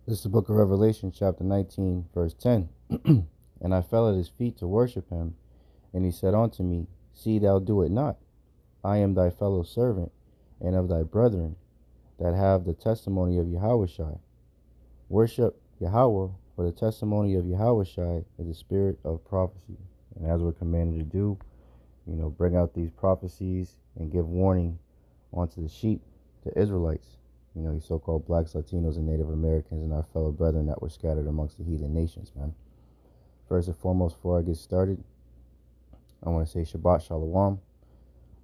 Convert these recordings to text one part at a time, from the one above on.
This is the book of Revelation, chapter 19, verse 10. And I fell at his feet to worship him. And he said unto me, See thou do it not. I am thy fellow servant, and of thy brethren, that have the testimony of Yahawashi. Worship Yahawah, for the testimony of Yahawashi is the spirit of prophecy. And as we're commanded to do, bring out these prophecies and give warning onto the sheep, the Israelites, these so-called blacks, Latinos, and Native Americans, and our fellow brethren that were scattered amongst the heathen nations, man. First and foremost, before I get started, I want to say Shabbat Shalom.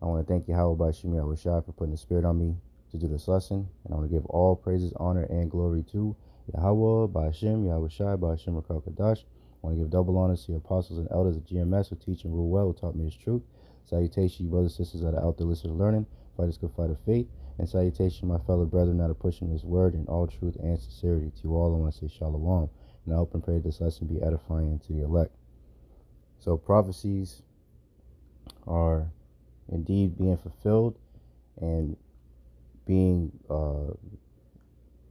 I want to thank Yahawah Bahasham Yahawashi for putting the spirit on me to do this lesson. And I want to give all praises, honor, and glory to Yahawah Bahasham Yahawashi Bahasham Rakal Kadash. I want to give double honors to the apostles and elders of GMS who teach and rule well, who taught me his truth. Salutation, you brothers and sisters that are out there listening and learning. Fighters good fight of faith. And salutation, my fellow brethren that are pushing his word in all truth and sincerity. To you all, I want to say Shalom. And I hope and pray this lesson be edifying to the elect. So prophecies are indeed being fulfilled, and being the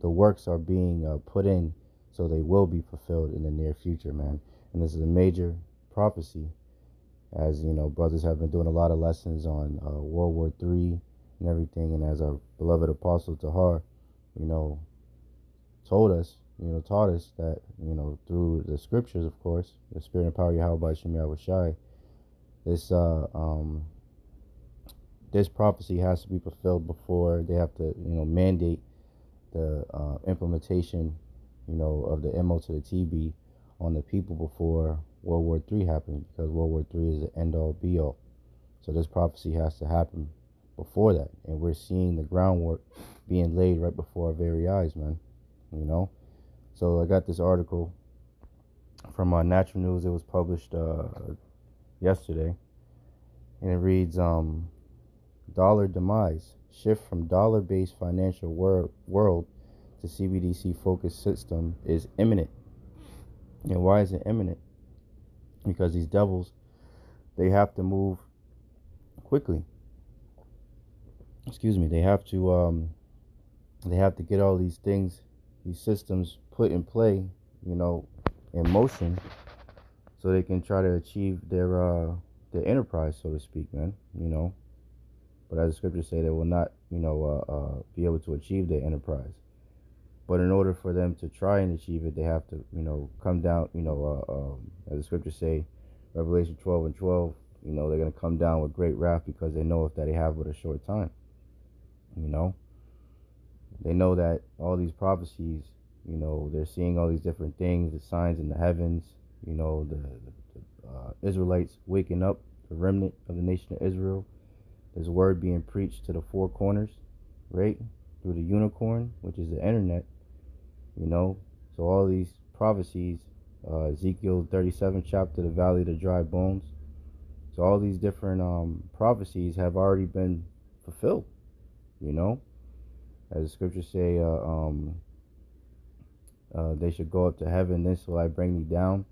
works are being put in, so they will be fulfilled in the near future, man. And this is a major prophecy, as brothers have been doing a lot of lessons on World War III and everything, and as our beloved apostle Tahar taught us that through the scriptures, of course, the spirit and power of Yahawah by Shem Yahawashi, this prophecy has to be fulfilled before they have to mandate the implementation of the MOTB on the people before World War III happens, because World War III is the end all be all. So this prophecy has to happen before that, and we're seeing the groundwork being laid right before our very eyes, man. So I got this article from Natural News. It was published yesterday, and it reads, dollar demise, shift from dollar-based financial world to CBDC-focused system is imminent. And why is it imminent? Because these devils, they have to move quickly. They have to get all these things, these systems put in play, in motion, so they can try to achieve their enterprise, so to speak, man. But as the scriptures say, they will not, be able to achieve their enterprise. But in order for them to try and achieve it, they have to, come down, as the scriptures say, Revelation 12:12, they're going to come down with great wrath, because they know that they have but a short time. They know that all these prophecies, they're seeing all these different things, the signs in the heavens, the Israelites waking up, the remnant of the nation of Israel. There's word being preached to the four corners, right? Through the unicorn, which is the internet, So all these prophecies, Ezekiel 37 chapter, the valley of the dry bones. So all these different prophecies have already been fulfilled, As the scriptures say, they should go up to heaven, then shall I bring thee down,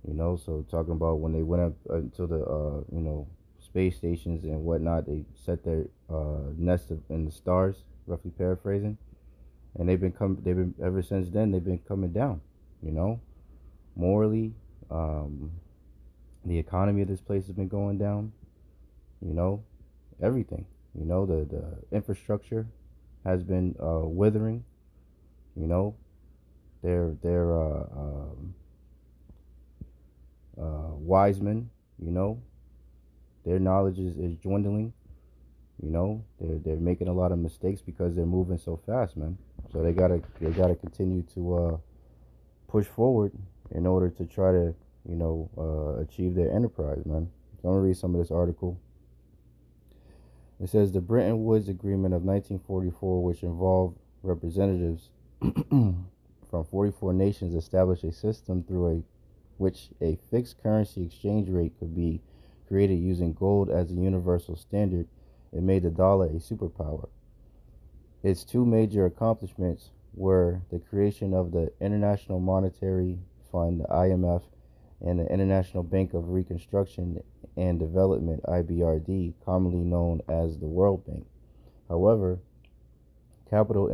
So talking about when they went up to the, space stations and whatnot, they set their nest in the stars, roughly paraphrasing, and they've been ever since then. They've been coming down, morally. The economy of this place has been going down, everything, the infrastructure has been withering, they're wise men, their knowledge is dwindling. They're making a lot of mistakes because they're moving so fast, man. So they gotta continue to push forward in order to try to achieve their enterprise, man. So I'm gonna read some of this article. It says the Bretton Woods Agreement of 1944, which involved representatives from 44 nations, established a system through which a fixed currency exchange rate could be created using gold as a universal standard. It made the dollar a superpower. Its two major accomplishments were the creation of the International Monetary Fund, the IMF, and the International Bank of Reconstruction and Development, IBRD, commonly known as the World Bank. However, capital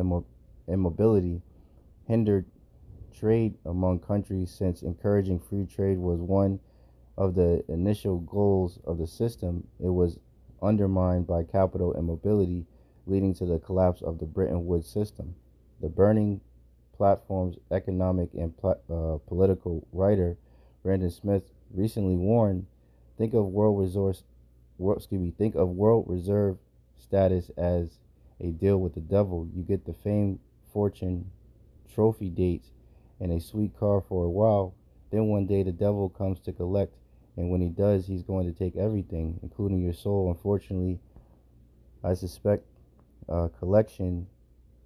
immobility hindered trade among countries, since encouraging free trade was one of the initial goals of the system. It was undermined by capital and mobility, leading to the collapse of the Bretton Woods system. The Burning Platform's economic and political writer Brandon Smith recently warned, "Think of think of world reserve status as a deal with the devil. You get the fame, fortune, trophy dates, and a sweet car for a while. Then one day the devil comes to collect, and when he does, he's going to take everything, including your soul. Unfortunately, I suspect collection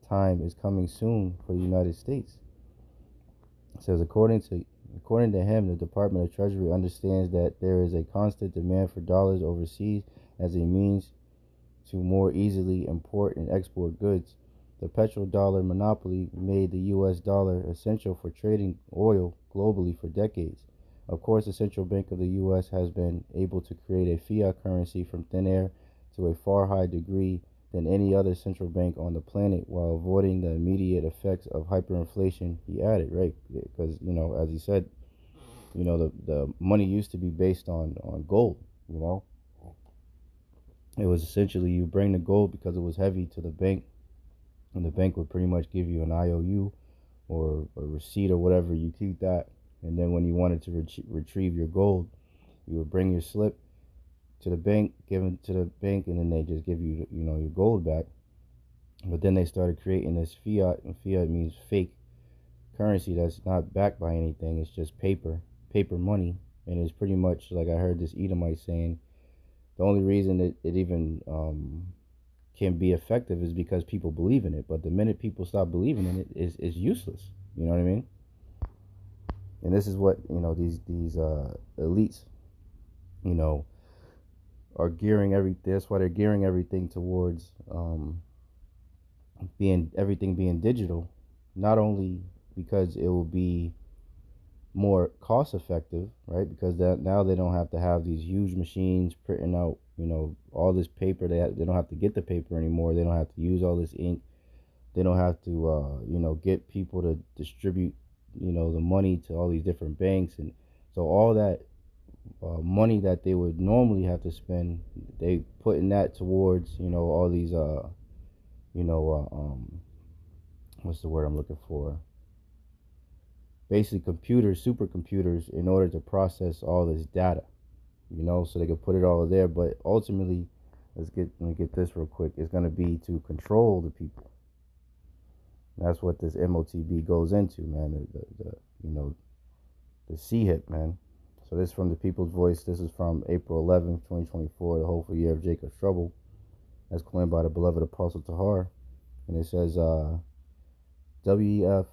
time is coming soon for the United States." It says, according to him, the Department of Treasury understands that there is a constant demand for dollars overseas as a means to more easily import and export goods. The petrodollar monopoly made the US dollar essential for trading oil globally for decades. Of course, the central bank of the US has been able to create a fiat currency from thin air to a far higher degree than any other central bank on the planet, while avoiding the immediate effects of hyperinflation, he added, right? Because, as he said, the money used to be based on gold, you know. It was essentially you bring the gold because it was heavy to the bank, and the bank would pretty much give you an IOU or a receipt or whatever. You keep that, and then when you wanted to retrieve your gold, you would bring your slip to the bank, give it to the bank, and then they just give you, your gold back. But then they started creating this fiat, and fiat means fake currency that's not backed by anything. It's just paper money, and it's pretty much like I heard this Edomite saying, the only reason it even can be effective is because people believe in it. But the minute people stop believing in it, is useless. You know what I mean? And this is what these elites, are gearing everything. That's why they're gearing everything towards being digital. Not only because it will be more cost effective, right? Because that now they don't have to have these huge machines printing out, all this paper. They don't have to get the paper anymore. They don't have to use all this ink. They don't have to, get people to distribute, the money to all these different banks, and so all that money that they would normally have to spend, they putting that towards, all these, what's the word I'm looking for? Basically, supercomputers, in order to process all this data, so they can put it all there. But ultimately, let me get this real quick. It's going to be to control the people. That's what this MOTB goes into, man. The CHIP, man. So this is from the People's Voice. This is from April 11th, 2024, the hopeful year of Jacob's trouble, as claimed by the beloved Apostle Tahar. And it says, WEF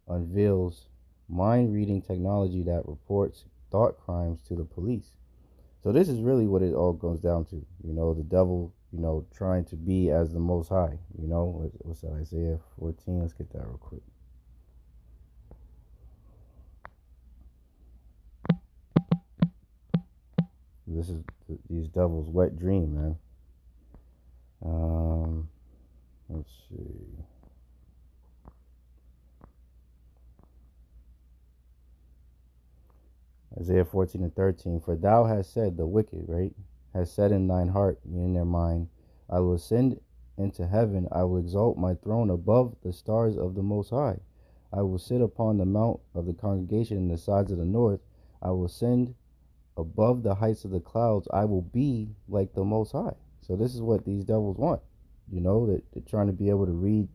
unveils mind-reading technology that reports thought crimes to the police. So this is really what it all goes down to. The devil, trying to be as the Most High. What's that, Isaiah 14? Let's get that real quick. This is these devils' wet dream, man. Let's see. Isaiah 14 and 13. For thou hast said, the wicked, right, has said in thine heart, in their mind, I will ascend into heaven. I will exalt my throne above the stars of the Most High. I will sit upon the mount of the congregation in the sides of the north. I will ascend above the heights of the clouds. I will be like the Most High. So this is what these devils want. That they're trying to be able to read,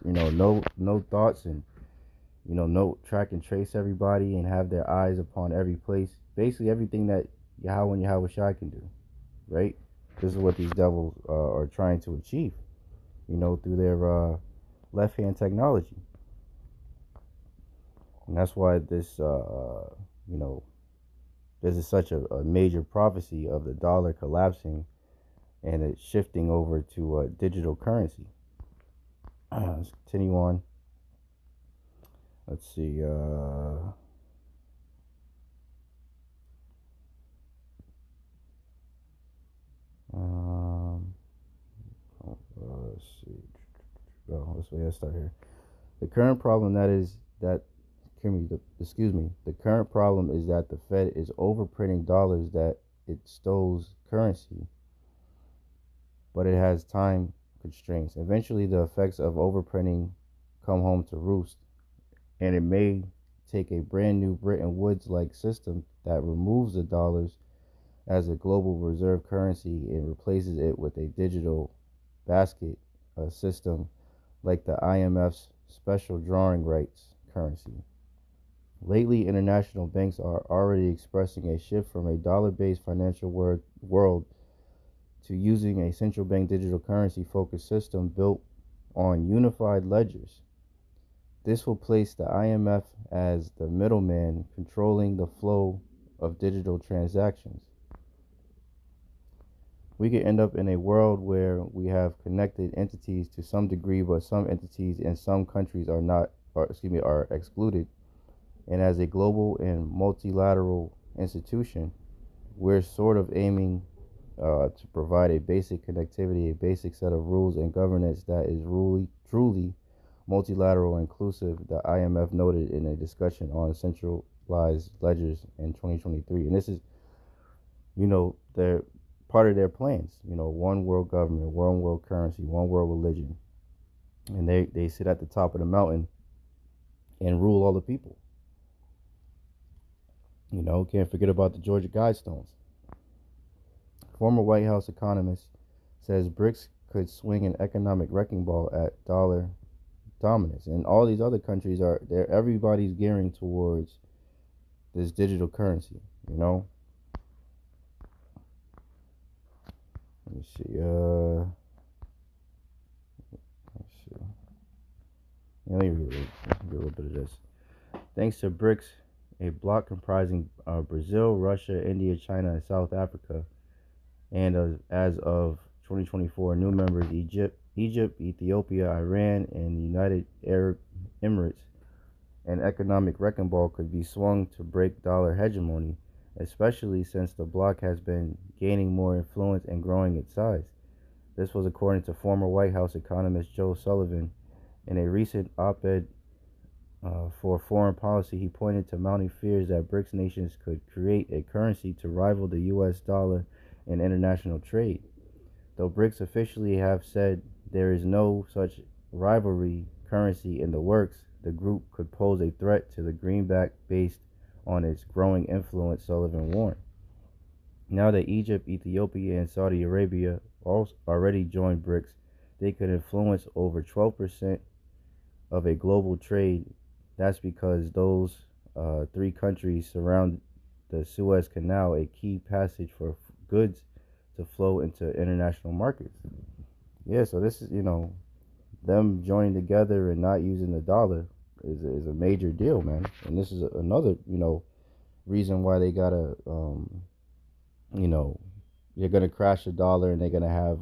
no thoughts, and note, track, and trace everybody, and have their eyes upon every place. Basically, everything that Yahawah and Yahawashi can do, right? This is what these devils are trying to achieve, through their left-hand technology. And that's why this, this is such a major prophecy of the dollar collapsing and it shifting over to digital currency. Let's continue on. Let's see. Let's see. Let's start here. The current problem that The current problem is that the Fed is overprinting dollars that it stores currency, but it has time constraints. Eventually, the effects of overprinting come home to roost, and it may take a brand new Bretton Woods-like system that removes the dollars as a global reserve currency and replaces it with a digital basket system like the IMF's special drawing rights currency. Lately, international banks are already expressing a shift from a dollar-based financial world to using a central bank digital currency focused system built on unified ledgers. This will place the IMF as the middleman controlling the flow of digital transactions. We could end up in a world where we have connected entities to some degree, but some entities in some countries are excluded. And as a global and multilateral institution, we're sort of aiming to provide a basic connectivity, a basic set of rules and governance that is truly multilateral and inclusive, the IMF noted in a discussion on centralized ledgers in 2023. And this is, their part of their plans, one world government, one world currency, one world religion. And they sit at the top of the mountain and rule all the people. Can't forget about the Georgia Guidestones. Former White House economist says BRICS could swing an economic wrecking ball at dollar dominance. And all these other countries everybody's gearing towards this digital currency, Let me see. Let's see. Let me read a little bit of this. Thanks to BRICS, a bloc comprising Brazil, Russia, India, China, and South Africa, and as of 2024, new members Egypt, Ethiopia, Iran, and the United Arab Emirates, an economic wrecking ball could be swung to break dollar hegemony, especially since the bloc has been gaining more influence and growing its size. This was according to former White House economist Joe Sullivan. In a recent op-ed for foreign policy, he pointed to mounting fears that BRICS nations could create a currency to rival the US dollar in international trade. Though BRICS officially have said there is no such rivalry currency in the works, the group could pose a threat to the greenback based on its growing influence, Sullivan warned. Now that Egypt, Ethiopia, and Saudi Arabia already joined BRICS, they could influence over 12% of a global trade. That's because those three countries surround the Suez Canal, a key passage for goods to flow into international markets. Yeah, so this is, them joining together and not using the dollar is a major deal, man. And this is another, reason why they gotta, they're gonna crash the dollar, and they're gonna have,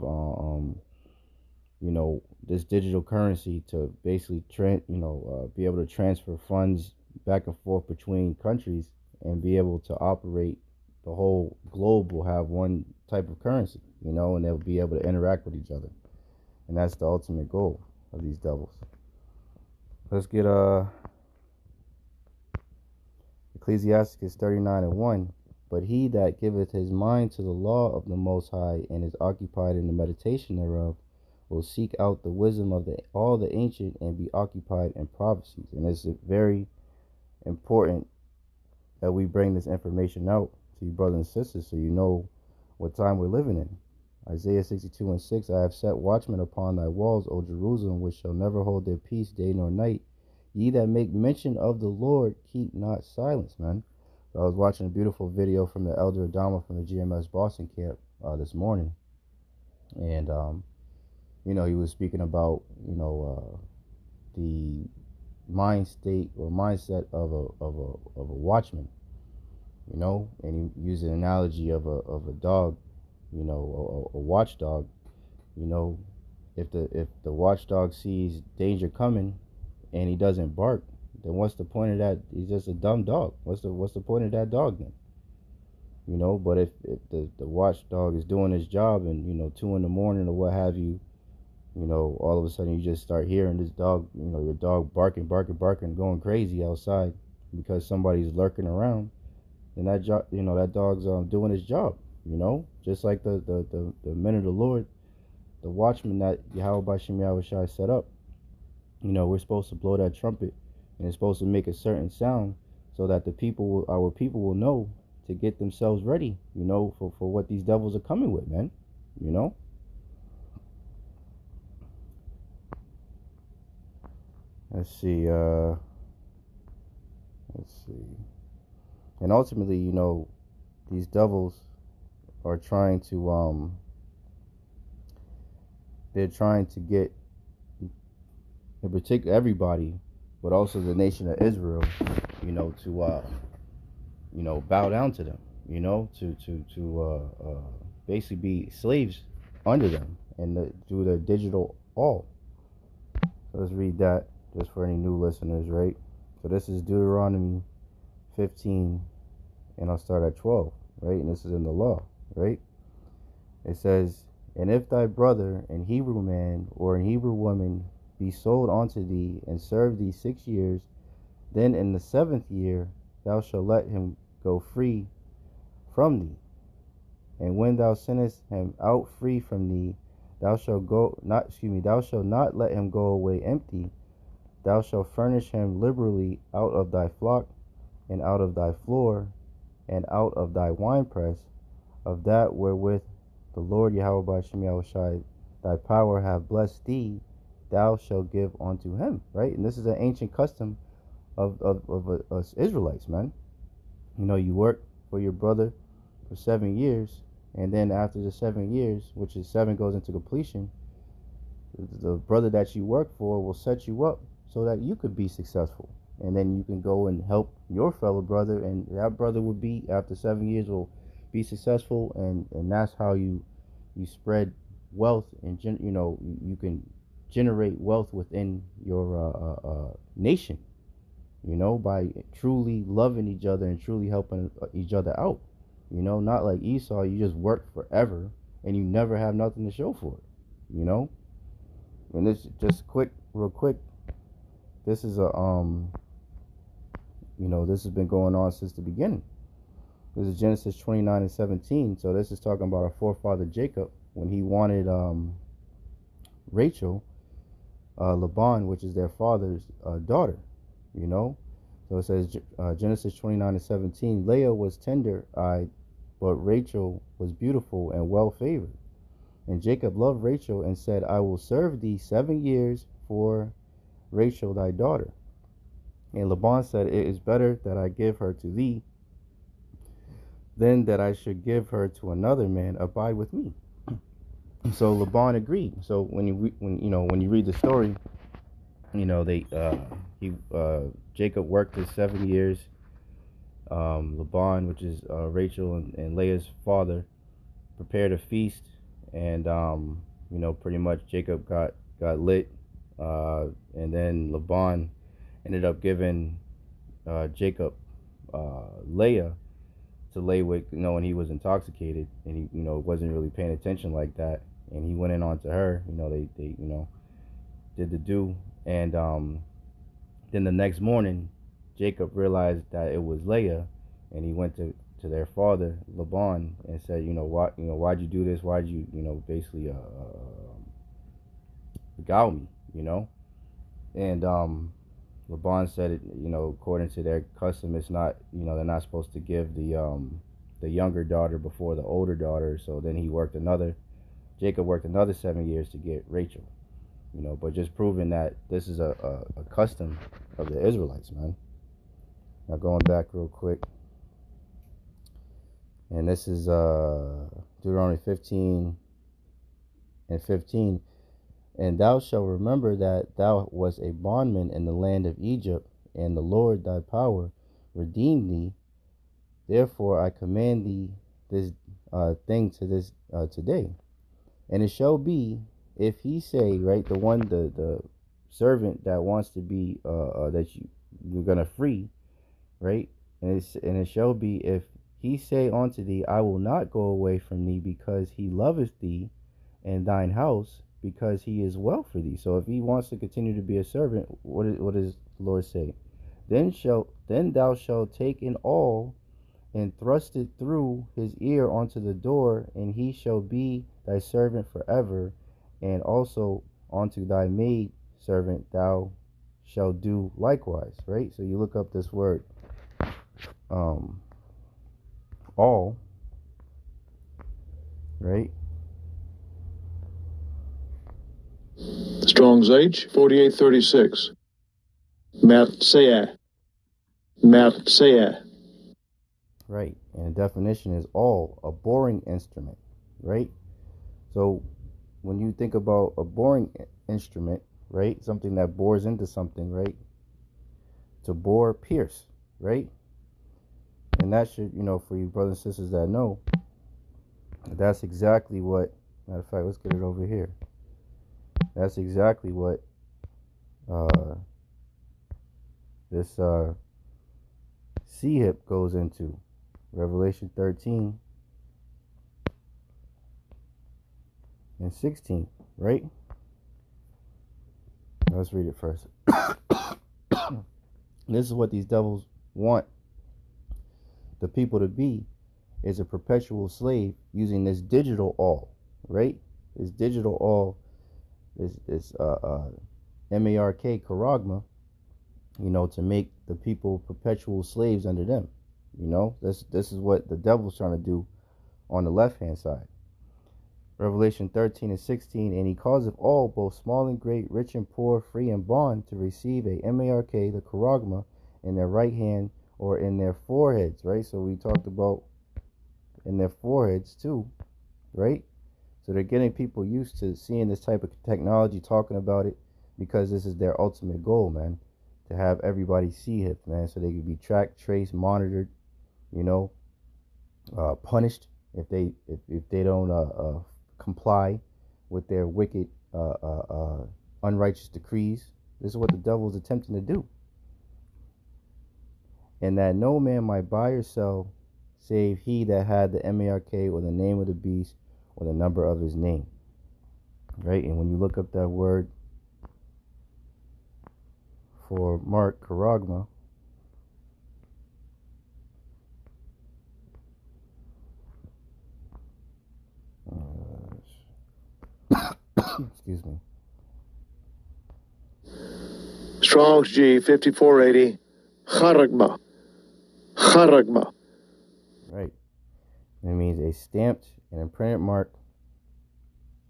this digital currency to basically, be able to transfer funds back and forth between countries and be able to operate. The whole globe will have one type of currency, and they'll be able to interact with each other. And that's the ultimate goal of these devils. Let's get Ecclesiastes 39:1. But he that giveth his mind to the law of the Most High and is occupied in the meditation thereof will seek out the wisdom of all the ancient and be occupied in prophecies. And it's very important that we bring this information out to you brothers and sisters, so you know what time we're living in. Isaiah 62:6, I have set watchmen upon thy walls, O Jerusalem, which shall never hold their peace day nor night. Ye that make mention of the Lord, keep not silence, man. So I was watching a beautiful video from the Elder Adama from the GMS Boston camp this morning. And, he was speaking about, the mind state or mindset of a watchman, and he used an analogy of a dog, a watchdog. If the watchdog sees danger coming and he doesn't bark, then what's the point of that? He's just a dumb dog. What's the point of that dog then? But if the watchdog is doing his job and 2 a.m. or what have you, all of a sudden you just start hearing this dog, your dog barking, going crazy outside, because somebody's lurking around, then that that dog's doing his job. Just like the men of the Lord, the watchmen that Yahawashi set up. We're supposed to blow that trumpet, and it's supposed to make a certain sound, so that our people will know to get themselves ready. For what these devils are coming with, man. Let's see. Let's see. And ultimately, these devils are trying to they're trying to get, in particular, everybody, but also the nation of Israel, to bow down to them, to basically be slaves under them, and do the digital all. So let's read that just for any new listeners, right? So this is Deuteronomy 15, and I'll start at 12, right? And this is in the law, right? It says, "And if thy brother, an Hebrew man or an Hebrew woman, be sold unto thee, and serve thee 6 years, then in the 7th year thou shalt let him go free from thee. And when thou sendest him out free from thee, thou shalt not let him go away empty. Thou shalt furnish him liberally out of thy flock, and out of thy floor, and out of thy winepress, of that wherewith the Lord Yahawah thy power hath blessed thee, thou shalt give unto him." Right? And this is an ancient custom of us Israelites, man. You work for your brother for 7 years, and then after the 7 years, which is 7 goes into completion, the brother that you work for will set you up so that you could be successful, and then you can go and help your fellow brother, and that brother will be, after 7 years, will be successful, and that's how you spread wealth, and you can generate wealth within your nation, by truly loving each other and truly helping each other out. Not like Esau, you just work forever and you never have nothing to show for it. And this, just real quick, this is this has been going on since the beginning. This is Genesis 29:17. So this is talking about our forefather Jacob when he wanted Rachel, Laban, which is their father's daughter. So it says, Genesis 29:17, "Leah was tender-eyed, but Rachel was beautiful and well-favored. And Jacob loved Rachel and said, I will serve thee 7 years for Rachel thy daughter. And Laban said, It is better that I give her to thee than that I should give her to another man. Abide with me." So Laban agreed. So when you read the story, Jacob worked his 7 years. Laban, which is Rachel and Leah's father, prepared a feast, and pretty much Jacob got lit, and then Laban ended up giving Jacob Leah to lay with, when he was intoxicated, and he wasn't really paying attention like that, and he went in onto her. They did the do, and then the next morning Jacob realized that it was Leah, and he went to their father Laban and said, why'd you do this? Why'd you basically beguile me? And Laban said, according to their custom, it's not, they're not supposed to give the younger daughter before the older daughter. So then Jacob worked another 7 years to get Rachel. But just proving that this is a custom of the Israelites, man. Now going back real quick, and this is Deuteronomy 15:15. "And thou shalt remember that thou wast a bondman in the land of Egypt, and the Lord thy power redeemed thee. Therefore I command thee this thing to this today. And it shall be, if he say," right, the servant that wants to be that you're gonna free, right, and it shall be, if he say unto thee, I will not go away from thee, because he loveth thee and thine house, because he is well for thee. So if he wants to continue to be a servant, what does the Lord say? Then thou shalt take an awl and thrust it through his ear onto the door, and he shall be thy servant forever. And also unto thy maid servant thou shalt do likewise. Right? So you look up this word, all, right? Strong's H, 4836. Mertsea. Mertsea. Right. And the definition is all, a boring instrument, right? So when you think about a boring instrument, right? Something that bores into something, right? To bore, pierce, right? And that should, for you brothers and sisters that know, that's exactly what, matter of fact, let's get it over here. That's exactly what this C-hip goes into. Revelation 13 and 16, right? Let's read it first. This is what these devils want the people to be, is a perpetual slave using this digital all, right? This digital all, this mark charagma, to make the people perpetual slaves under them. This is what the devil's trying to do on the left hand side. Revelation 13 and 16, and he causeth all, both small and great, rich and poor, free and bond, to receive a mark, the charagma, in their right hand or in their foreheads, right? So we talked about in their foreheads too, right? So they're getting people used to seeing this type of technology, talking about it, because this is their ultimate goal, man, to have everybody see it, man, so they can be tracked, traced, monitored, punished if they don't comply with their wicked, unrighteous decrees. This is what the devil is attempting to do. And that no man might buy or sell, save he that had the mark or the name of the beast or the number of his name. Right? And when you look up that word for mark, charagma, excuse me. Strong's G, 5480. Charagma. Charagma. Right. It means a stamped and imprinted mark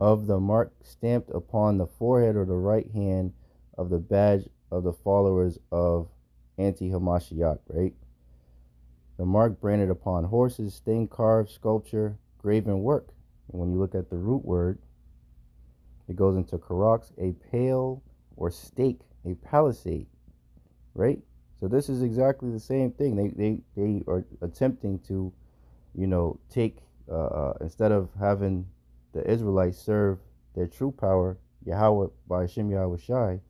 of the mark stamped upon the forehead or the right hand of the badge of the followers of Anti-Hamashiach, right? The mark branded upon horses, stained, carved, sculpture, graven work. And when you look at the root word, it goes into karox, a pale or stake, a palisade, right? So this is exactly the same thing. They are attempting to, take instead of having the Israelites serve their true power, Yahawah, Bahasham, Yahawashi,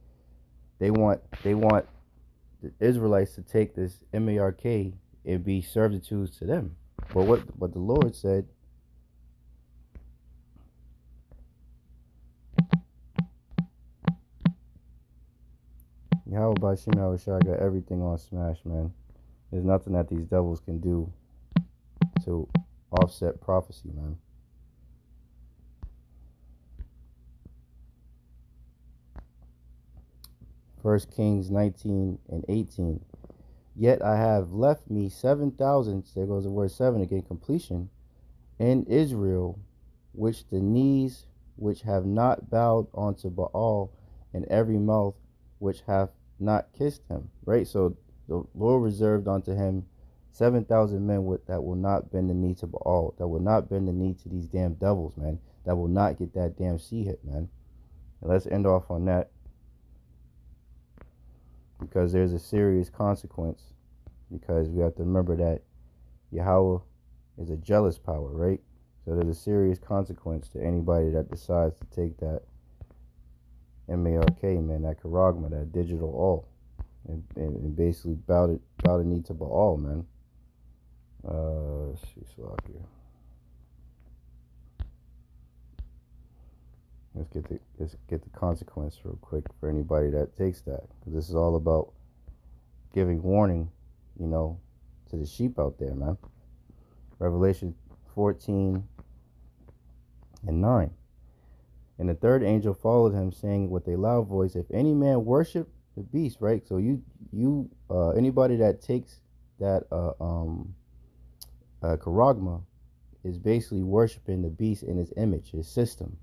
they want the Israelites to take this mark and be servitudes to them. But what the Lord said, Yahawah Bahasham Yahawashi got everything on smash, man. There's nothing that these devils can do to offset prophecy, man. First Kings 19 and 18. Yet I have left me 7,000, there goes the word 7 again, completion, in Israel, which the knees which have not bowed unto Baal, and every mouth which hath not kissed him. Right? So the Lord reserved unto him 7,000 men that will not bend the knee to Baal, that will not bend the knee to these damn devils, man, that will not get that damn sea hit, man. And let's end off on that, because there's a serious consequence, because we have to remember that Yahawah is a jealous power, right? So there's a serious consequence to anybody that decides to take that mark, man, that charagma, that digital all, and basically bow the knee to Baal, man. Let's see, Slakia. Let's get the consequence real quick for anybody that takes that, because this is all about giving warning, to the sheep out there, man. Revelation 14 and 9. And the third angel followed him, saying with a loud voice, if any man worship the beast, right? So anybody that takes that charagma is basically worshiping the beast in his image, his system.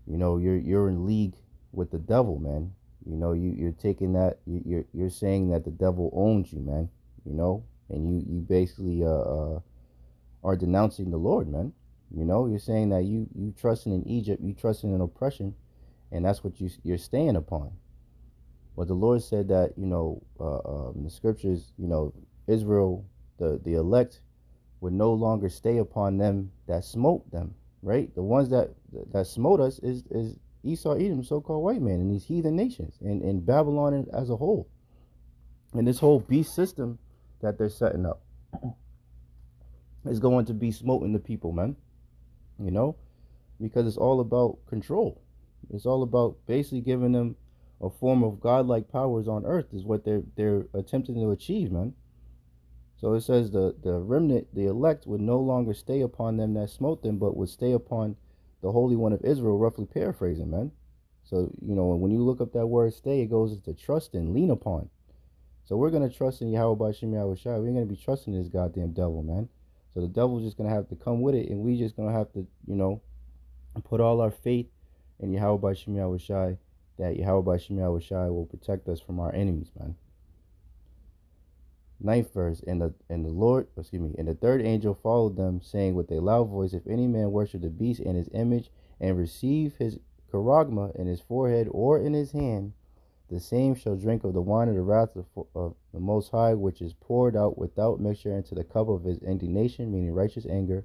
You're in league with the devil, man. You're taking that. You're saying that the devil owns you, man. And you basically are denouncing the Lord, man. You're saying that you trusting in Egypt, you trusting in oppression, and that's what you're staying upon. But the Lord said that the scriptures, Israel, the elect, would no longer stay upon them that smote them, right? The ones that smote us is Esau, Edom, so-called white man, and these heathen nations, and Babylon as a whole, and this whole beast system that they're setting up is going to be smoting the people, man. Because it's all about control. It's all about basically giving them a form of godlike powers on earth is what they're attempting to achieve, man. So it says the remnant, the elect, would no longer stay upon them that smote them, but would stay upon the Holy One of Israel, roughly paraphrasing, man. So, when you look up that word stay, it goes into trust and lean upon. So we're going to trust in Yahawah, Bahasham, Yahawashi. We're going to be trusting this goddamn devil, man. So the devil's just going to have to come with it, and we just going to have to, put all our faith in Yahawah, Bahasham, Yahawashi, that Yahawah, Bahasham, Yahawashi will protect us from our enemies, man. 9th verse, and the third angel followed them, saying with a loud voice, if any man worship the beast and his image, and receive his charagma in his forehead or in his hand, the same shall drink of the wine of the wrath of the Most High, which is poured out without mixture into the cup of his indignation, meaning righteous anger.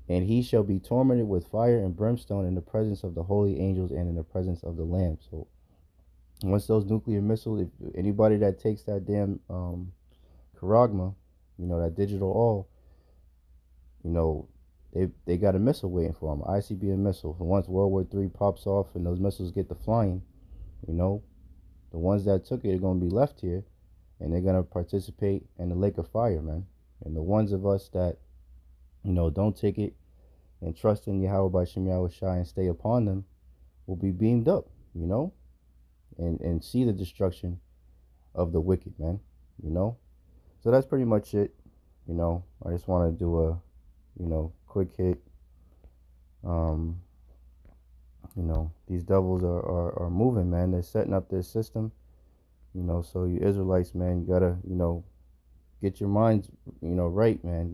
And he shall be tormented with fire and brimstone in the presence of the holy angels and in the presence of the Lamb. So once those nuclear missiles, if anybody that takes that damn charagma, that digital all, they got a missile waiting for them, ICBM missile. And once World War III pops off and those missiles get to flying, the ones that took it are going to be left here, and they're going to participate in the lake of fire, man. And the ones of us that, don't take it and trust in Yahawah, Bahasham, Yahawashi, and stay upon them will be beamed up, and see the destruction of the wicked, man. So that's pretty much it. I just want to do a, quick hit. These devils are moving, man. They're setting up their system. So you Israelites, man, you gotta, get your minds, right, man.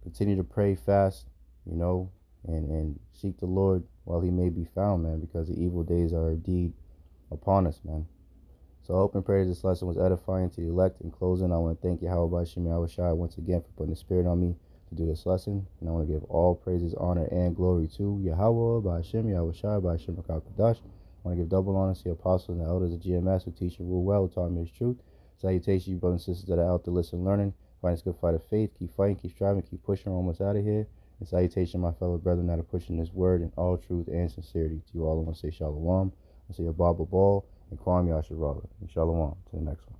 Continue to pray, fast, and seek the Lord while he may be found, man, because the evil days are indeed upon us, man. So I hope and pray this lesson was edifying to the elect. In closing, I want to thank Yahawah, Bahasham, Yahawashi once again for putting the spirit on me to do this lesson. And I want to give all praises, honor, and glory to Yahawah, Bahasham, Yahawashi, Bahasham, Rakakadash. I want to give double honor to the apostles and the elders of GMS who teach and rule well, who taught me his truth. Salutations, you brothers and sisters that are out there listening, learning, fighting this good fight of faith. Keep fighting, keep striving, keep pushing. We're almost out of here. And salutation, my fellow brethren that are pushing this word in all truth and sincerity. To you all, I want to say shalom. I say a Baba Ball and Kwam Yasharala. And shalom. To the next one.